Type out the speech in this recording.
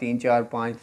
3-4-5